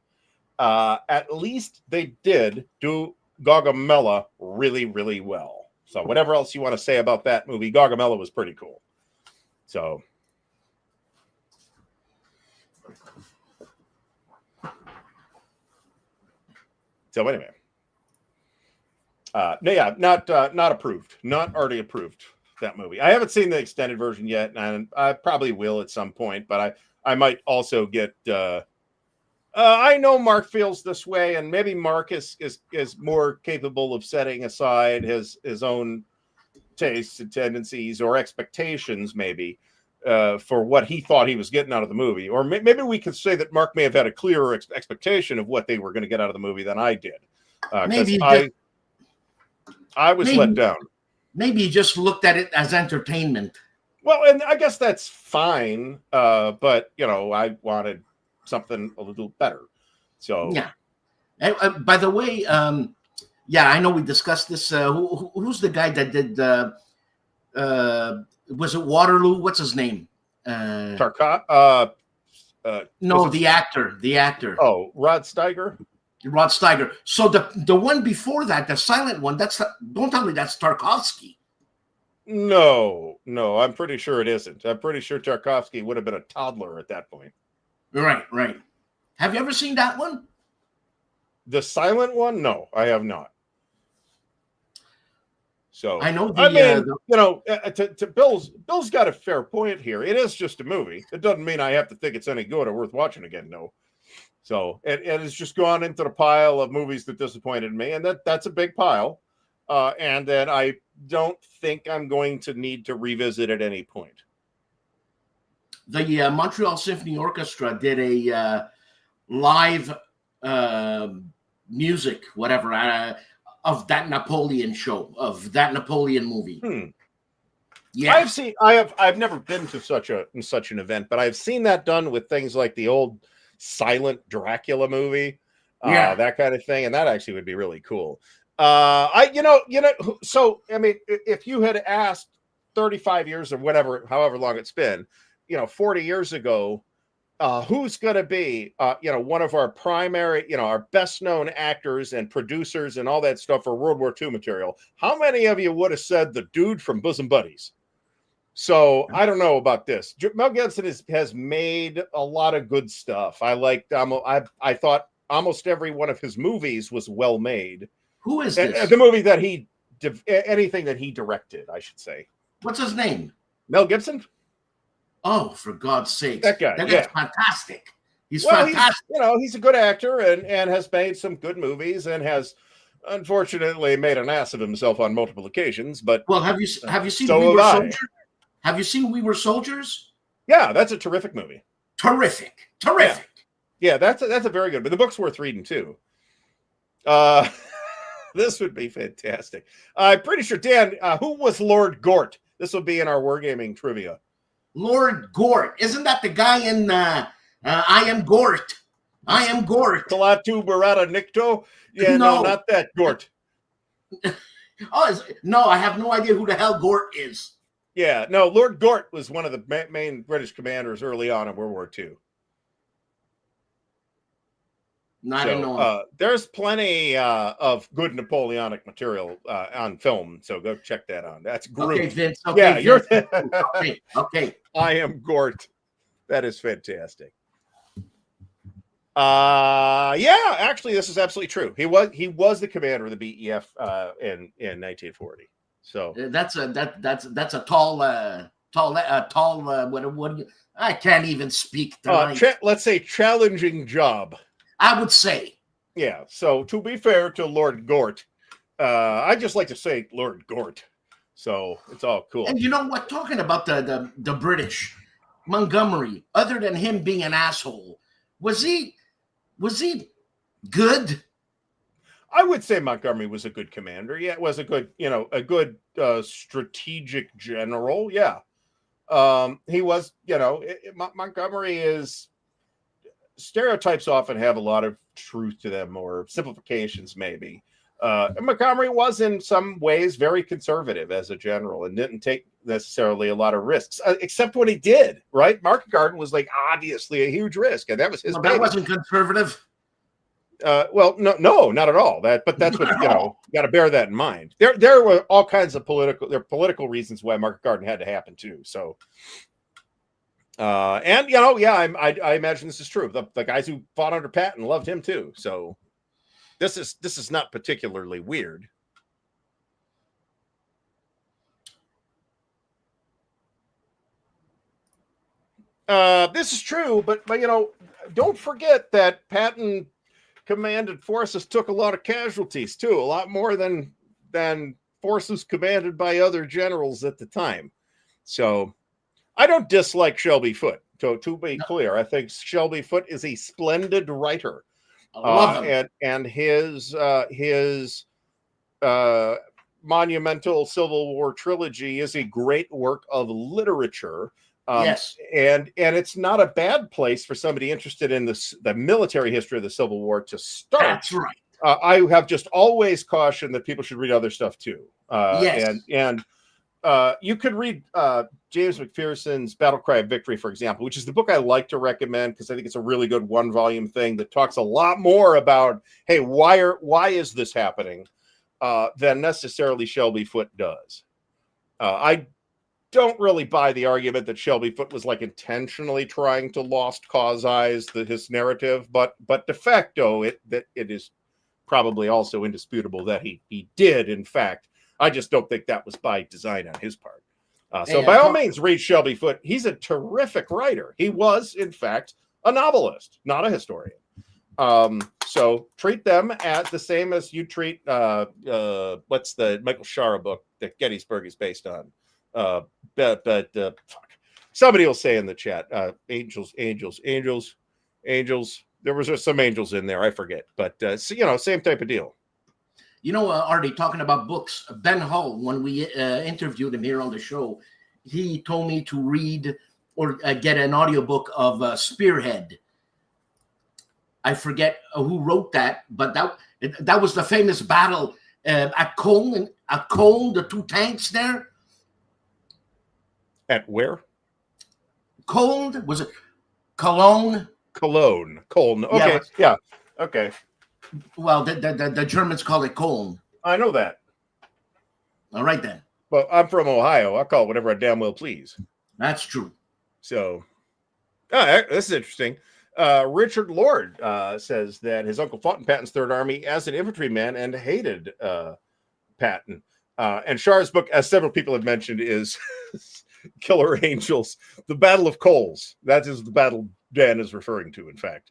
at least they did do Gaugamela really, really well. So whatever else you want to say about that movie, Gaugamela was pretty cool. So anyway. Not approved. Not already approved, that movie. I haven't seen the extended version yet, and I probably will at some point, but I might also get I know Mark feels this way, and maybe Mark is more capable of setting aside his own tastes and tendencies or expectations, maybe, for what he thought he was getting out of the movie. Or maybe we could say that Mark may have had a clearer expectation of what they were going to get out of the movie than I did. Maybe I was let down. Maybe he just looked at it as entertainment. Well, and I guess that's fine. But, I wanted something a little better. So, yeah. By the way, I know we discussed this. Who's the guy that did, was it Waterloo? What's his name? Tarkat? No, the actor. Oh, Rod Steiger? Rod Steiger. So the one before that, the silent one, don't tell me that's Tarkovsky. No, I'm pretty sure it isn't. I'm pretty sure Tarkovsky would have been a toddler at that point. Right. Have you ever seen that one? The silent one? No, I have not. So I know. Bill's got a fair point here. It is just a movie. It doesn't mean I have to think it's any good or worth watching again. No. So it has just gone into the pile of movies that disappointed me, and that's a big pile. And then I don't think I'm going to need to revisit at any point. The Montreal Symphony Orchestra did a live music, whatever, of that Napoleon show, of that Napoleon movie. Yeah. I've never been to such an event, but I've seen that done with things like the old silent Dracula movie, that kind of thing, and that actually would be really cool. So I mean, if you had asked 35 years or whatever, however long it's been, 40 years ago, who's going to be, one of our primary, our best known actors and producers and all that stuff for World War II material, how many of you would have said the dude from Bosom Buddies? So I don't know about this. Mel Gibson has made a lot of good stuff. I thought almost every one of his movies was well made. Who is this? The movie that anything that he directed, I should say. What's his name? Mel Gibson. Oh, for God's sake! That guy's fantastic. He's fantastic. He's a good actor and has made some good movies and has unfortunately made an ass of himself on multiple occasions. But have you seen We Were Soldiers? Have you seen We Were Soldiers? Yeah, that's a terrific movie. Terrific. Yeah, that's a very good. But the book's worth reading too. This would be fantastic. I'm pretty sure, Dan, who was Lord Gort? This will be in our wargaming trivia. Lord Gort. Isn't that the guy in I Am Gort? I Am Gort. Talatu Barada Nikto? Yeah, no, not that Gort. No, I have no idea who the hell Gort is. Yeah, no, Lord Gort was one of the main British commanders early on in World War II. I don't know. There's plenty of good Napoleonic material on film, so go check that out. That's great. Okay, Vince. Okay, yeah, Vince. Okay. I Am Gort. That is fantastic. Yeah, actually, this is absolutely true. He was the commander of the BEF in 1940. So that's a tall. What I can't even speak tonight. Let's say challenging job. I would say. Yeah. So to be fair to Lord Gort, I just like to say Lord Gort. So it's all cool. And you know what? Talking about the British, Montgomery, other than him being an asshole, was he good? I would say Montgomery was a good commander. Yeah, it was a good strategic general. Yeah. He was, Montgomery is. Stereotypes often have a lot of truth to them, or simplifications maybe. Montgomery was in some ways very conservative as a general and didn't take necessarily a lot of risks, except when he did, right? Market Garden was like obviously a huge risk, and that was his baby. That wasn't conservative. Well, no, not at all. But that's what, you got to bear that in mind. There were all kinds of political reasons why Market Garden had to happen too. So I imagine this is true. The guys who fought under Patton loved him too. So this is not particularly weird. This is true, but don't forget that Patton commanded forces took a lot of casualties too, a lot more than forces commanded by other generals at the time. So I don't dislike Shelby Foote. To be clear, I think Shelby Foote is a splendid writer. I love him. And his monumental Civil War trilogy is a great work of literature. Yes, and it's not a bad place for somebody interested in the military history of the Civil War to start. That's right. I have just always cautioned that people should read other stuff too. Yes. And you could read James McPherson's Battle Cry of Victory, for example, which is the book I like to recommend because I think it's a really good one-volume thing that talks a lot more about, hey, why is this happening than necessarily Shelby Foote does. I don't really buy the argument that Shelby Foote was like intentionally trying to lost cause-ize his narrative, but de facto it is probably also indisputable that he did, in fact. I just don't think that was by design on his part. By all means, read Shelby Foote. He's a terrific writer. He was, in fact, a novelist, not a historian. So treat them as the same as you treat what's the Michael Shara book that Gettysburg is based on. Fuck. Somebody will say in the chat, angels. There was some angels in there, I forget, but same type of deal. Artie, talking about books, Ben Hull, when we interviewed him here on the show, he told me to read or get an audiobook of Spearhead. I forget who wrote that, but that was the famous battle at Cologne. At Cologne, the two tanks there. At where? Cologne, was it Cologne? Cologne. Okay, yeah. Okay. Well, the Germans call it Cologne. I know that. All right then. Well, I'm from Ohio. I call it whatever I damn well please. That's true. So, this is interesting. Richard Lord says that his uncle fought in Patton's Third Army as an infantryman and hated Patton. And Char's book, as several people have mentioned, is Killer Angels, the Battle of Coles. That is the battle Dan is referring to, in fact.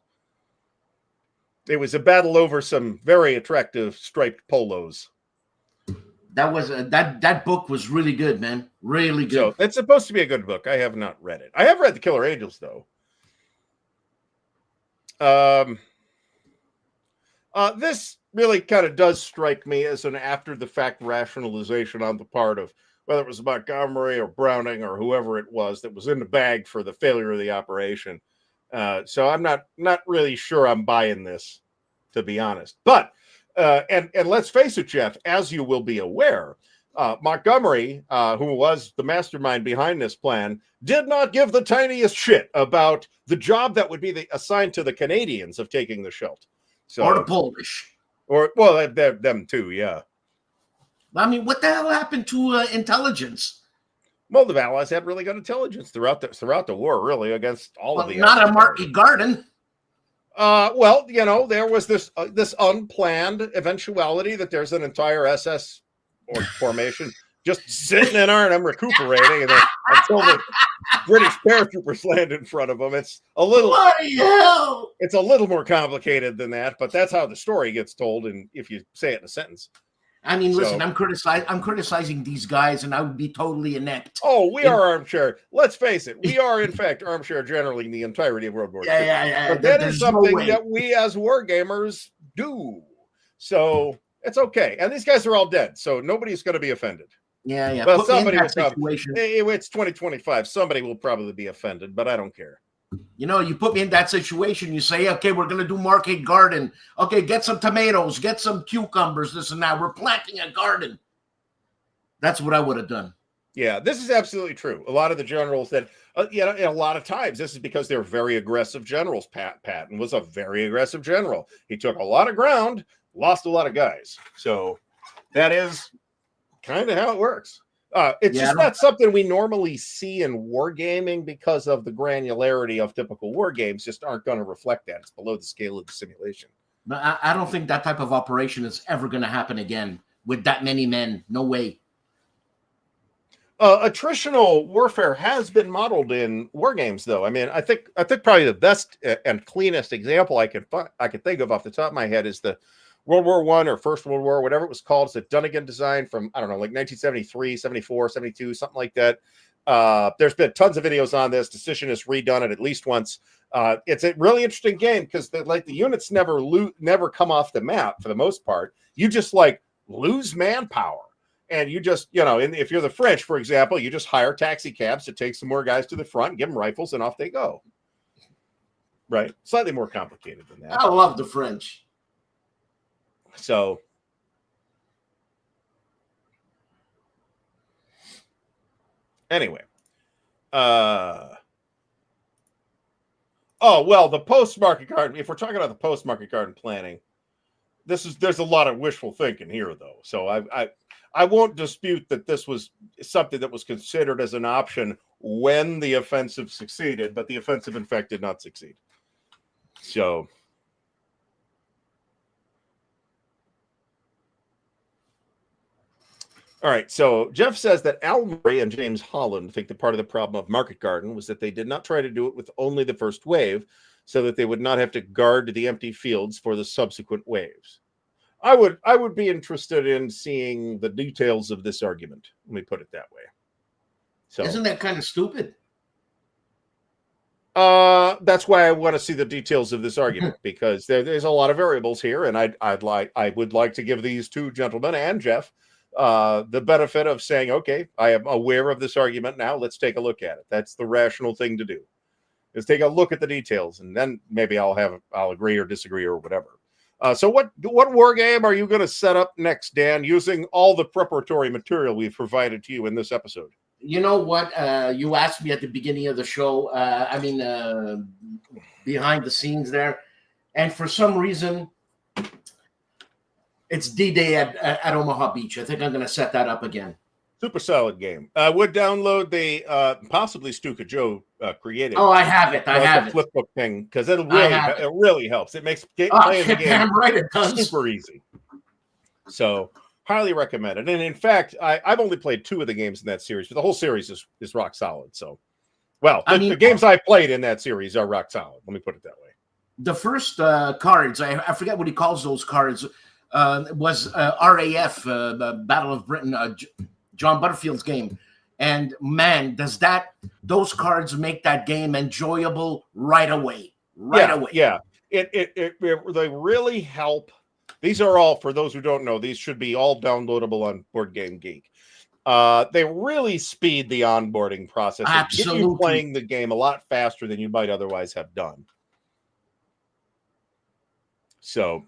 It was a battle over some very attractive striped polos. That was that book was really good, man. Really good. So it's supposed to be a good book. I have not read it. I have read The Killer Angels, though. This really kind of does strike me as an after-the-fact rationalization on the part of whether it was Montgomery or Browning or whoever it was that was in the bag for the failure of the operation. So I'm not really sure I'm buying this, to be honest. But and let's face it, Jeff, as you will be aware, Montgomery, who was the mastermind behind this plan, did not give the tiniest shit about the job that would be assigned to the Canadians of taking the Scheldt. So, or the Polish. Or, well, them too, yeah. I mean, what the hell happened to intelligence? Well, the Allies had really good intelligence throughout the war, really, against all of the... Not a Market Garden. Well, you know, there was this unplanned eventuality that there's an entire SS formation just sitting in Arnhem recuperating until the British paratroopers land in front of them. It's a little It's a little more complicated than that, but that's how the story gets told, and if you say it in a sentence. I mean, listen, I'm criticizing these guys, and I would be totally inept. Oh, we are armchair. Let's face it. We are, in fact, armchair generaling the entirety of World War II. Yeah. But that is something that we as war gamers do. So it's okay. And these guys are all dead, so nobody's going to be offended. Yeah. Well, somebody will situation. It's 2025. Somebody will probably be offended, but I don't care. You know, you put me in that situation. You say, okay, we're going to do Market Garden. Okay, get some tomatoes, get some cucumbers, this and that. We're planting a garden. That's what I would have done. Yeah, this is absolutely true. A lot of the generals that, a lot of times, this is because they're very aggressive generals. Patton was a very aggressive general. He took a lot of ground, lost a lot of guys. So that is kind of how it works. It's just not something we normally see in wargaming because of the granularity of typical war games. Just aren't going to reflect that. It's below the scale of the simulation. But I don't think that type of operation is ever going to happen again with that many men. No way. Attritional warfare has been modeled in war games, though. I mean, I think probably the best and cleanest example I could think of off the top of my head is the World War I or First World War, whatever it was called. It's a Dunnigan design from, I don't know, like 1973, 74, 72, something like that. There's been tons of videos on this. Decision has redone it at least once. It's a really interesting game because the units never come off the map for the most part. You just lose manpower. And you just, if you're the French, for example, you just hire taxi cabs to take some more guys to the front, give them rifles, and off they go. Right? Slightly more complicated than that. I love the French. So, anyway, the post-market garden, if we're talking about the post-market garden planning, there's a lot of wishful thinking here, though. So I won't dispute that this was something that was considered as an option when the offensive succeeded, but the offensive, in fact, did not succeed. So, all right, so Jeff says that Al Murray and James Holland think that part of the problem of Market Garden was that they did not try to do it with only the first wave, so that they would not have to guard the empty fields for the subsequent waves. I would be interested in seeing the details of this argument. Let me put it that way. So, isn't that kind of stupid? That's why I want to see the details of this argument, because there's a lot of variables here, and I would like to give these two gentlemen and Jeff the benefit of saying, okay, I am aware of this argument now. Let's take a look at it. That's the rational thing to do, is take a look at the details, and then maybe I'll agree or disagree or whatever. So what war game are you going to set up next, Dan, using all the preparatory material we've provided to you in this episode? You know what? You asked me at the beginning of the show, behind the scenes there, and for some reason, it's D-Day at Omaha Beach. I think I'm going to set that up again. Super solid game. I would download the possibly Stuka Joe created. Oh, I have it. I have it. Flipbook thing, because it really helps. It makes playing the game it does. super easy. So highly recommend it. And in fact, I've only played 2 of the games in that series, but the whole series is rock solid. So, well, the games I played in that series are rock solid. Let me put it that way. The first cards, I forget what he calls those cards, was RAF, Battle of Britain, John Butterfield's game. And man, those cards make that game enjoyable right away. Yeah. They really help. These are all, for those who don't know, these should be all downloadable on Board Game Geek. They really speed the onboarding process. Absolutely. Get you playing the game a lot faster than you might otherwise have done. So,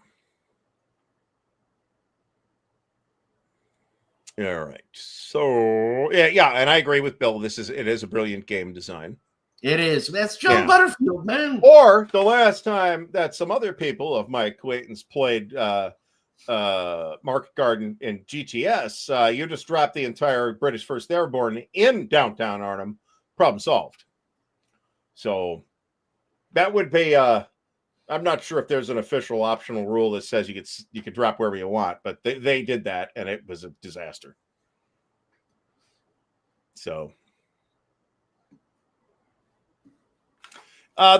all right. So, yeah, and I agree with Bill. It is a brilliant game design. It is. That's John Butterfield, man. Or the last time that some other people of my acquaintance played Market Garden in GTS, you just dropped the entire British 1st Airborne in downtown Arnhem. Problem solved. So that would be I'm not sure if there's an official optional rule that says you could drop wherever you want, but they did that, and it was a disaster. So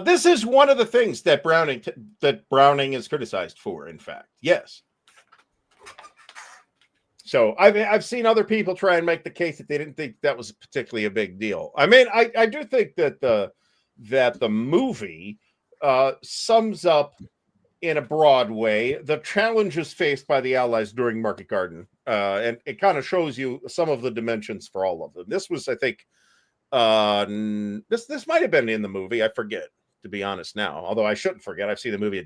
this is one of the things that Browning is criticized for, in fact. Yes. So I've seen other people try and make the case that they didn't think that was particularly a big deal. I mean, I do think that the movie sums up in a broad way the challenges faced by the Allies during Market Garden, and it kind of shows you some of the dimensions for all of them. This was, I think, this might have been in the movie. I forget, to be honest now. Although I shouldn't forget. I've seen the movie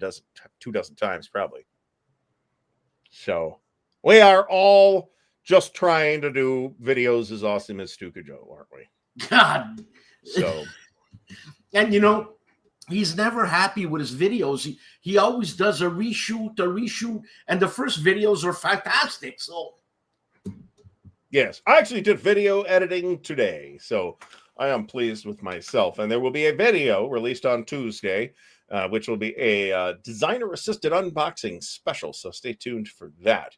2 times probably. So we are all just trying to do videos as awesome as Stuka Joe, aren't we? God. So, and you know, he's never happy with his videos. He always does a reshoot, and the first videos are fantastic. So, yes, I actually did video editing today, so I am pleased with myself. And there will be a video released on Tuesday, which will be a designer-assisted unboxing special, so stay tuned for that.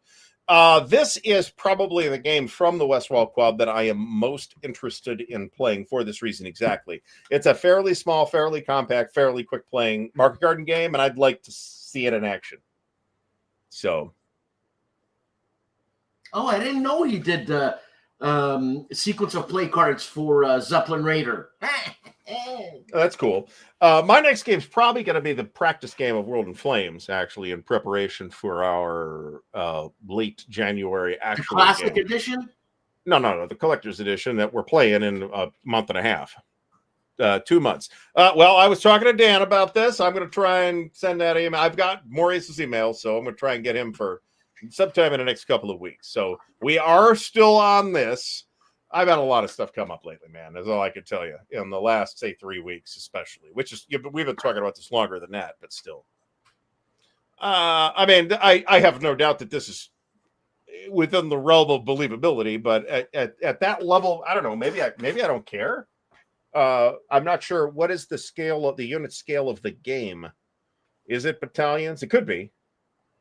This is probably the game from the Westwall Club that I am most interested in playing for this reason exactly. It's a fairly small, fairly compact, fairly quick-playing Market Garden game, and I'd like to see it in action. So. Oh, I didn't know he did sequence of play cards for Zeppelin Raider. That's cool. My next game is probably going to be the practice game of World in Flames, actually, in preparation for our late January actual the classic game. edition? No, the collector's edition that we're playing in a month and a half. 2 months. Well, I was talking to Dan about this. I'm going to try and send that email. I've got Maurice's email, so I'm going to try and get him for sometime in the next couple of weeks. So we are still on this. I've had a lot of stuff come up lately, man. That's all I can tell you in the last, say, 3 weeks, especially, which is, we've been talking about this longer than that, but still. I mean, I have no doubt that this is within the realm of believability, but at that level, I don't know, maybe I don't care. I'm not sure. What is the scale of the unit scale of the game? Is it battalions? It could be.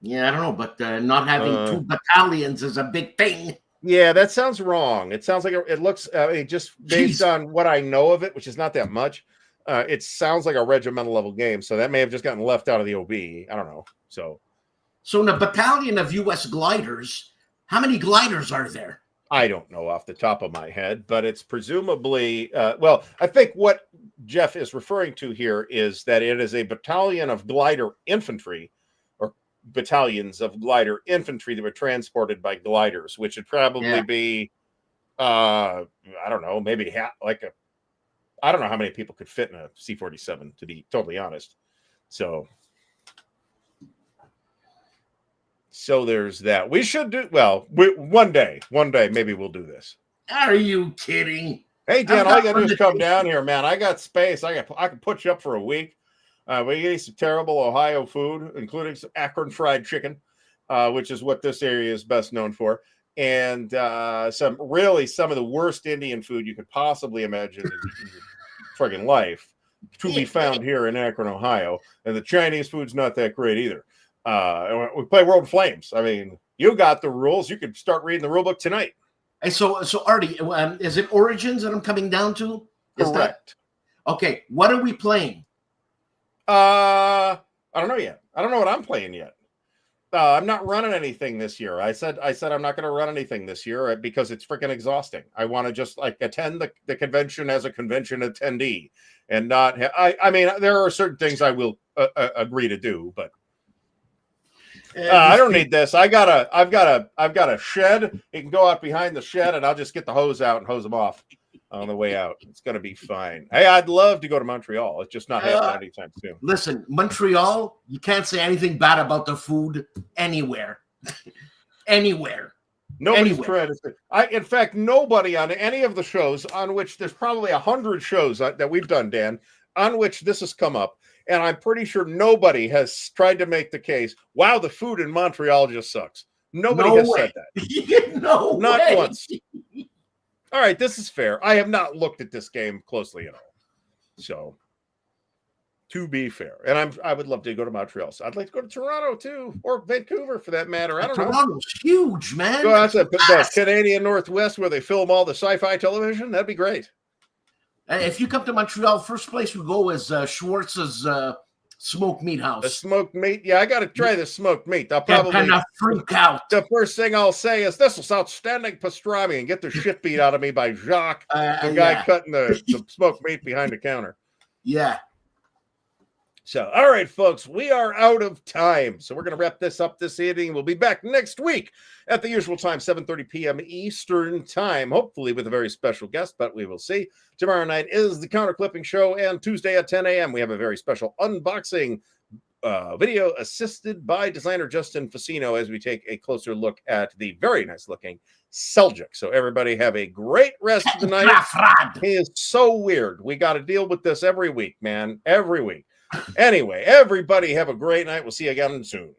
Yeah, I don't know, but not having 2 battalions is a big thing. Yeah, that sounds wrong. It sounds like it looks, just based on what I know of it, which is not that much, it sounds like a regimental level game. So that may have just gotten left out of the OB. I don't know. So in a battalion of U.S. gliders, how many gliders are there? I don't know off the top of my head, but it's presumably, well, I think what Jeff is referring to here is that it is a battalion of glider infantry, or battalions of glider infantry that were transported by gliders, which would probably be, I don't know, maybe I don't know how many people could fit in a C-47, to be totally honest. So there's that. We should do, one day, maybe we'll do this. Are you kidding? Hey, Dan, all you got to do is come down here, man. I got space. I can put you up for a week. We eat some terrible Ohio food, including some Akron fried chicken, which is what this area is best known for. And some of the worst Indian food you could possibly imagine in your friggin' life to be found here in Akron, Ohio. And the Chinese food's not that great either. We play World of Flames. I mean, you got the rules. You could start reading the rule book tonight. And so Artie, is it Origins that I'm coming down to? Correct. Okay, what are we playing? I don't know yet. I don't know what I'm playing yet. I'm not running anything this year. I said I'm not going to run anything this year because it's freaking exhausting. I want to just attend the convention as a convention attendee and not. I mean, there are certain things I will agree to do, but. I don't need this. I've got a shed. You can go out behind the shed, and I'll just get the hose out and hose them off on the way out. It's going to be fine. Hey, I'd love to go to Montreal. It's just not happening anytime soon. Listen, Montreal, you can't say anything bad about the food anywhere. Anywhere. Nobody's trying to say. In fact, nobody on any of the shows on which there's probably 100 shows that we've done, Dan, on which this has come up. And I'm pretty sure nobody has tried to make the case, wow, the food in Montreal just sucks. Nobody has said that. Not once. All right, this is fair. I have not looked at this game closely at all. So, to be fair. And I would love to go to Montreal. So I'd like to go to Toronto, too. Or Vancouver, for that matter. I don't know. Toronto's huge, man. Go out to the Canadian Northwest where they film all the sci-fi television. That'd be great. If you come to Montreal, first place we go is Schwartz's smoked meat house. The smoked meat? Yeah, I got to try the smoked meat. I'll probably kind of freak out. The first thing I'll say is, this is outstanding pastrami, and get the shit beat out of me by Jacques, the guy cutting the smoked meat behind the counter. Yeah. So, all right, folks, we are out of time. So we're going to wrap this up this evening. We'll be back next week at the usual time, 7:30 p.m. Eastern time, hopefully with a very special guest, but we will see. Tomorrow night is the Counter Clipping Show, and Tuesday at 10 a.m. we have a very special unboxing video assisted by designer Justin Facino as we take a closer look at the very nice-looking Seljuk. So everybody have a great rest of the night. He is so weird. We got to deal with this every week, man. Every week. Anyway, everybody have a great night. We'll see you again soon.